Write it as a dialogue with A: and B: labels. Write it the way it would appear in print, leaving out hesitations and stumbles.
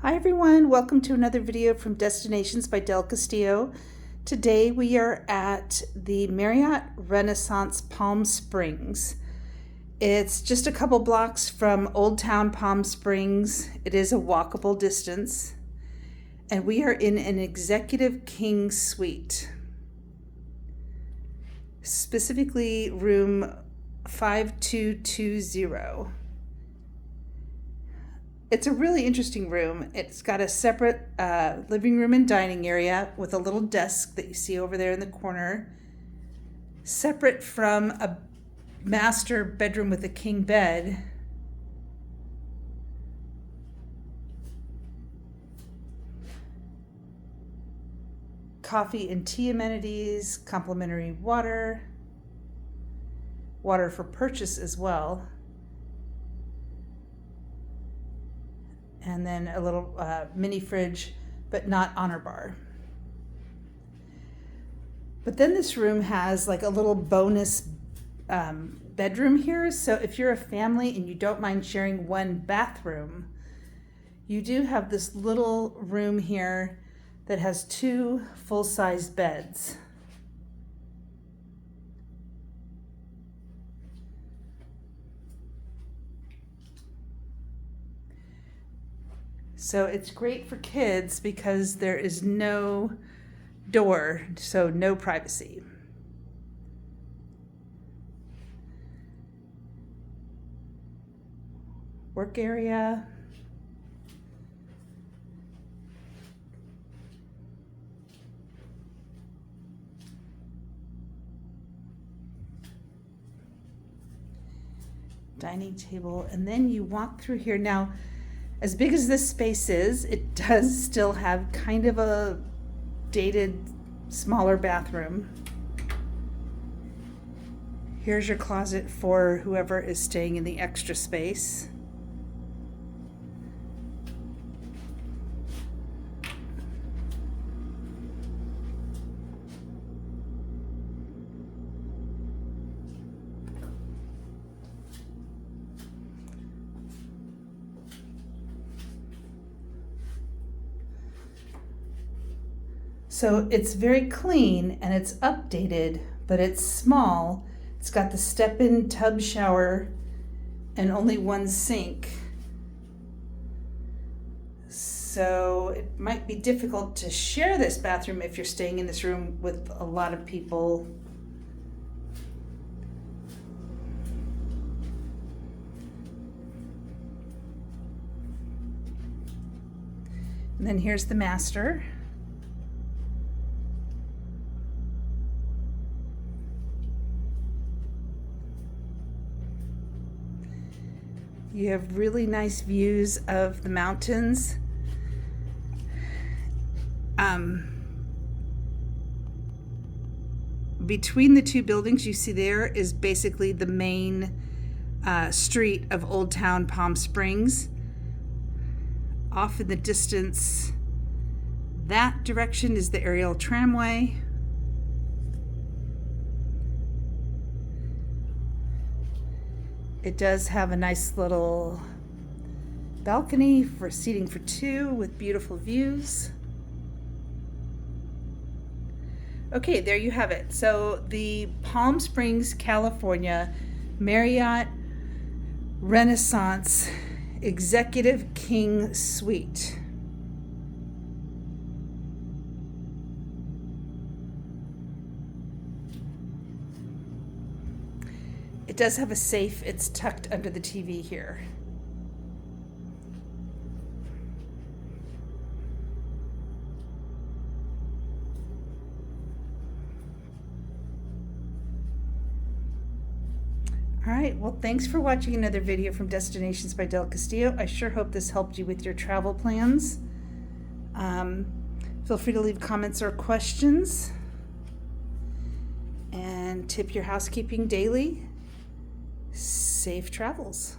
A: Hi everyone, welcome to another video from Destinations by Del Castillo. Today we are at the Marriott Renaissance Palm Springs. It's just a couple blocks from Old Town Palm Springs. It is a walkable distance. And we are in an executive king suite. Specifically room 5220. It's a really interesting room. It's got a separate living room and dining area with a little desk that you see over there in the corner, separate from a master bedroom with a king bed. Coffee and tea amenities, complimentary water for purchase as well. And then a little mini fridge, but not honor bar. But then this room has like a little bonus bedroom here. So if you're a family and you don't mind sharing one bathroom, you do have this little room here that has two full-size beds. So it's great for kids because there is no door, so no privacy. Work area. Dining table, and then you walk through here. Now, as big as this space is, it does still have kind of a dated, smaller bathroom. Here's your closet for whoever is staying in the extra space. So it's very clean and it's updated, but it's small. It's got the step-in tub shower and only one sink. So it might be difficult to share this bathroom if you're staying in this room with a lot of people. And then here's the master. You have really nice views of the mountains. Between the two buildings you see there is basically the main street of Old Town Palm Springs. Off in the distance, that direction is the aerial tramway. It does have a nice little balcony for seating for two with beautiful views. Okay, there you have it. So the Palm Springs, California Marriott Renaissance Executive King Suite. It does have a safe. It's tucked under the TV here. All right, well, thanks for watching another video from Destinations by Del Castillo. I sure hope this helped you with your travel plans. Feel free to leave comments or questions. And tip your housekeeping daily. Safe travels.